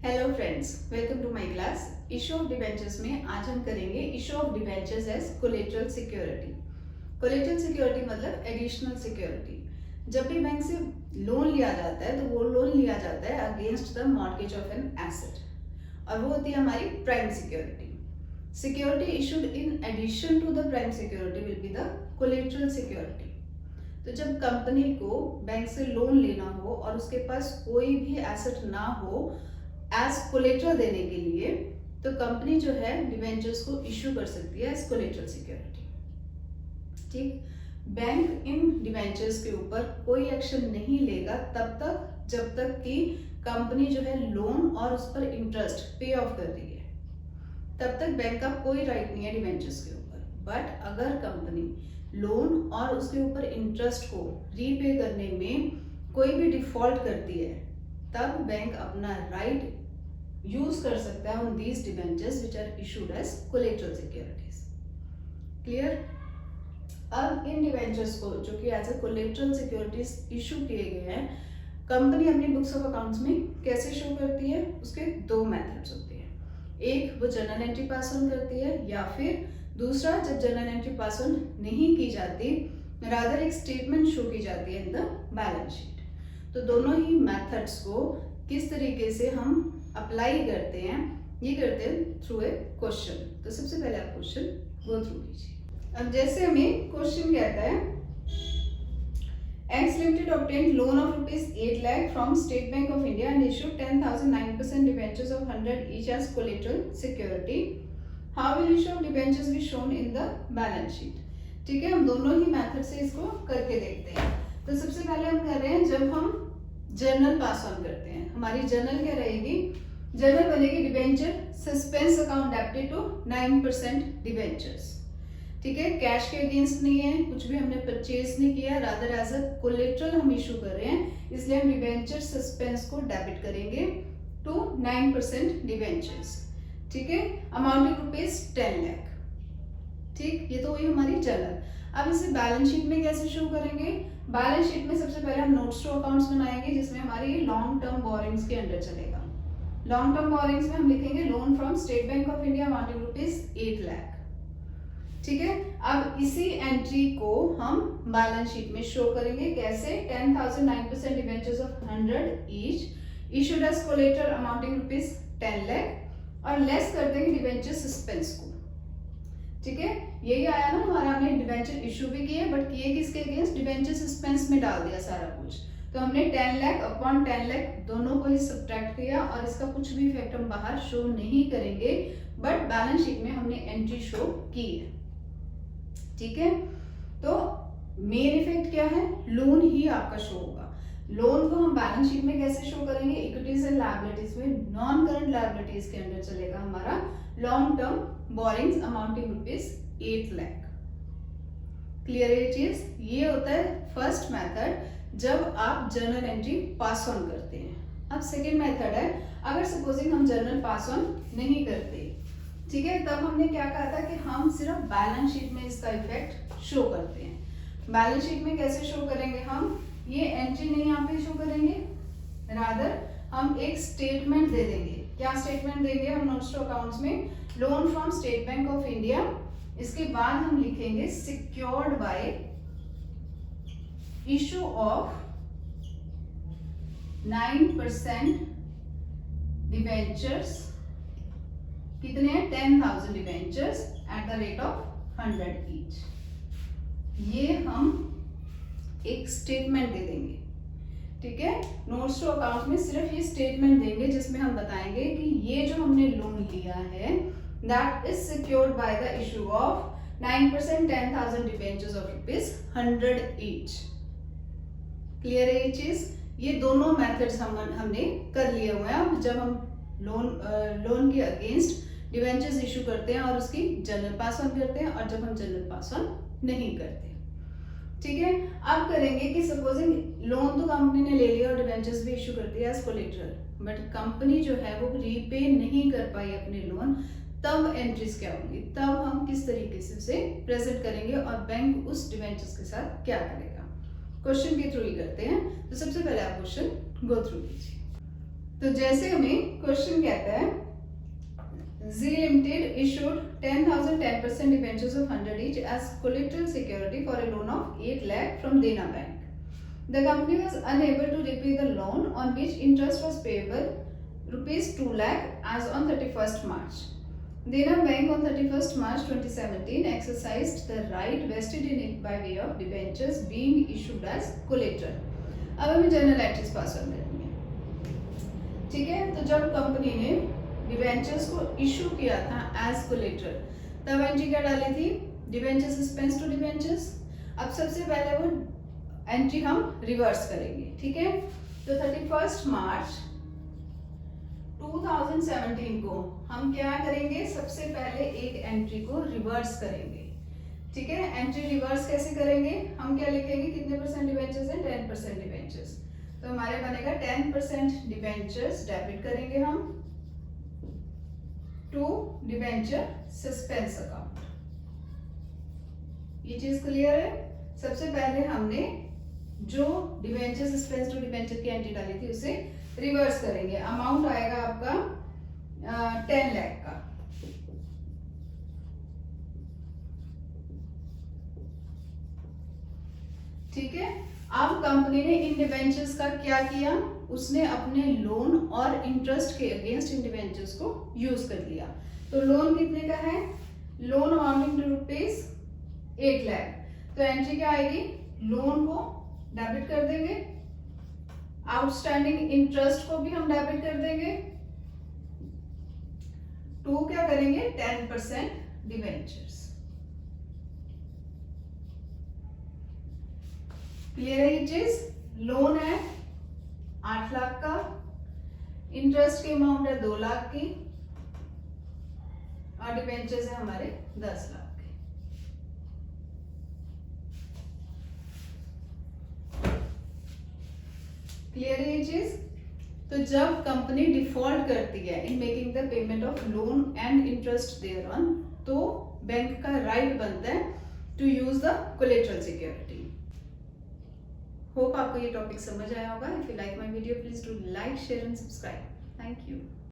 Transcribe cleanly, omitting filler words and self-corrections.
Hello friends, welcome to my class. Issue of debentures में आज हम करेंगे issue of debentures as collateral security. Collateral security मतलब additional security. जब भी बैंक से लोन लिया जाता है तो वो लोन लिया जाता है against the mortgage of an asset और वो होती है हमारी prime security. Security issued in addition to the prime security will be the collateral security. तो जब कंपनी को बैंक से लोन लेना हो और उसके पास कोई भी एसेट ना हो एज कोलेटरल देने के लिए, तो कंपनी जो है डिवेंचर्स को इश्यू कर सकती है एज कोलेटरल सिक्योरिटी। ठीक, बैंक इन डिवेंचर्स के ऊपर कोई एक्शन नहीं लेगा तब तक जब तक कि कंपनी जो है लोन और उस पर इंटरेस्ट पे ऑफ कर रही है, तब तक बैंक का कोई राइट नहीं है डिवेंचर्स के ऊपर। बट अगर कंपनी लोन और उसके ऊपर इंटरेस्ट को रीपे करने में कोई भी डिफॉल्ट करती है, तब बैंक अपना राइट यूज कर सकता है on these debentures which are issued as collateral securities. Clear? अब इन डिबेंचर्स को जो कि as a collateral securities issue किए गए हैं, कंपनी अपनी बुक्स ऑफ अकाउंट्स में कैसे शो करती है, उसके दो मेथड्स होते हैं। एक, वो जर्नल एंट्री पास ऑन करती है, या फिर दूसरा, जब जर्नल एंट्री पास ऑन नहीं की जाती, रादर एक स्टेटमेंट शो की जाती है इन द बैलेंस शीट। तो दोनों ही मेथड्स को किस तरीके से हम अप्लाई करते हैं, ये करते हैं थ्रू ए क्वेश्चन। तो सबसे पहले आप क्वेश्चन गो थ्रू कीजिए। अब जैसे हमें क्वेश्चन कहता है, X Limited obtained loan of ₹8 lakh from State Bank of India and issued 10,009% debentures of 100 each as collateral security. How will issue of debentures be shown in the balance sheet? ठीक है, हम दोनों ही method से इसको करके देखते हैं। तो सबसे पहले हम कर रहे हैं, जब हम जर्नल पास ऑन करते हैं, हमारी जर्नल क्या रहेगी, जर्नल बनेगी debenture suspense account debited to 9% debentures. ठीक है, कैश के अगेंस्ट नहीं है, कुछ भी हमने परचेज नहीं किया, रादर एज अ कोलेटरल हम इशू कर रहे हैं, इसलिए हम डिबेंचर सस्पेंस को डेबिट करेंगे टू 9% डिबेंचर्स। ठीक है, अमाउंटिंग ₹10 लाख। ठीक, ये तो हुई हमारी जर्नल। अब इसे बैलेंस शीट में कैसे शो करेंगे? बैलेंस शीट में सबसे पहले हम नोट्स टू अकाउंट्स बनाएंगे, जिसमें हमारी लॉन्ग टर्म बोरिंग्स के अंडर चलेगा। लॉन्ग टर्म बोरिंग्स में हम लिखेंगे loan from state bank of India amounting ₹8 lakh. ठीक है, अब इसी एंट्री को हम बैलेंस शीट में शो करेंगे। कैसे? 10,009% debentures of 100 each issued as collateral amounting ₹10 lakh और लेस कर देंगे डिबेंचर सस्पेंस को। ठीक है, यही आया ना हमारा, हमने डिबेंचर इशू भी किए, बट किए किसके अगेंस्ट? डिबेंचर सस्पेंस में डाल दिया सारा कुछ। तो हमने 10 लाख अपॉन 10 लाख दोनों को ही सब्ट्रैक्ट किया और इसका कुछ भी इफेक्ट हम बाहर शो नहीं करेंगे, बट बैलेंस शीट में हमने एंट्री शो की है। ठीक है, तो मेन इफेक्ट क्या है? लोन ही आपका शो होगा। लोन को हम बैलेंस शीट में कैसे शो करेंगे? इक्विटीज एंड लायबिलिटीज में नॉन करंट लायबिलिटीज के अंदर चलेगा हमारा long term borrowings amounting ₹8 lakh. Clear है ये चीज? ये होता है फर्स्ट मेथड, जब आप जर्नल एंट्री पास ऑन करते हैं। अब सेकेंड मेथड है, अगर सपोजिंग हम जर्नल पास ऑन नहीं करते, ठीक है, तब हमने क्या कहा था कि हम सिर्फ बैलेंस शीट में इसका इफेक्ट शो करते हैं। बैलेंस शीट में कैसे शो करेंगे? हम ये एंट्री नहीं यहाँ पे शो करेंगे, रादर हम एक स्टेटमेंट दे देंगे। क्या स्टेटमेंट देंगे हम नोट्स टू अकाउंट्स में? Loan from state bank of India, इसके बाद हम लिखेंगे secured by issue of 9% debentures. कितने हैं? 10,000 debentures at the rate of 100 each. ये हम एक स्टेटमेंट दे देंगे। ठीक है, नोट्स टू अकाउंट में सिर्फ ये स्टेटमेंट देंगे, जिसमें हम बताएंगे कि ये जो हमने लोन लिया है that is secured by the issue of 9% 10,000 debentures of ₹100 each. Clear है ये चीज? ये दोनों मेथड्स हमने कर लिए हुए हैं। अब जब हम लोन के अगेंस्ट डिबेंचर्स इशू करते हैं और उसकी जर्नल पास ऑन करते हैं, और जब हम जर्नल पास ऑन नहीं करते। ठीक है, अब करेंगे कि सपोजिंग लोन तो कंपनी ने ले लिया और डिबेंचर्स भी इशू कर दिया एज कोलेटरल, बट कंपनी जो है वो रीपे नहीं कर पाई अपने लोन, तब एंट्रीज क्या होंगी? तब हम किस तरीके से उसे प्रेजेंट करेंगे और बैंक उस डिबेंचर्स के साथ क्या करेगा? क्वेश्चन के थ्रू ही करते हैं। तो सबसे पहले आप क्वेश्चन गो थ्रू कीजिए। तो जैसे हमें क्वेश्चन कहता है Z Limited issued 10,000 10% debentures of 100 each as collateral security for a loan of 8 lakh from Dena Bank. The company was unable to repay the loan on which interest was payable rupees 2 lakh as on 31st March. Dena Bank on 31st March 2017 exercised the right vested in it by way of debentures being issued as collateral. अब हमें journal entries pass on करनी है, ठीक है। तो जब company ने debentures को इशू किया था एज कोलेटरल, तब एंट्री क्या डाली थी, डिबेंचर्स सस्पेंस टू डिबेंचर्स। अब सबसे पहले वो एंट्री हम रिवर्स करेंगे, ठीक है। तो 31 मार्च 2017 को हम क्या करेंगे, सबसे पहले एक एंट्री को रिवर्स करेंगे, ठीक है। एंट्री रिवर्स कैसे करेंगे, हम क्या लिखेंगे, कितने परसेंट डिबेंचर्स हैं, 10% डिबेंचर्स। तो हमारे बनेगा 10% डिबेंचर्स डेबिट करेंगे हम टू डिबेंचर सस्पेंस अकाउंट। ये चीज क्लियर है। सबसे पहले हमने जो डिबेंचर सस्पेंस टू डिबेंचर की एंट्री डाली थी उसे रिवर्स करेंगे। अमाउंट आएगा आपका 10 लाख का, ठीक है। अब कंपनी ने इन डिबेंचर्स का क्या किया, उसने अपने लोन और इंटरेस्ट के अगेंस्ट इन डिबेंचर्स को यूज कर लिया। तो लोन कितने का है, loan amounting to rupees 8 lakh. तो एंट्री क्या आएगी, लोन को डेबिट कर देंगे, आउटस्टैंडिंग इंटरेस्ट को भी हम डेबिट कर देंगे, टू क्या करेंगे 10% डिबेंचर्स। क्लियर है ये चीज। लोन है 8 लाख का, इंटरेस्ट की अमाउंट है 2 लाख की, और डिबेंचर्स है हमारे 10 लाख के। क्लियर है ये चीज। तो जब कंपनी डिफॉल्ट करती है in making the payment of loan and interest thereon, तो बैंक का राइट बनता है to use the collateral security. Hope आपको ये टॉपिक समझ आया होगा। If you like my video please do like, share and subscribe. Thank you.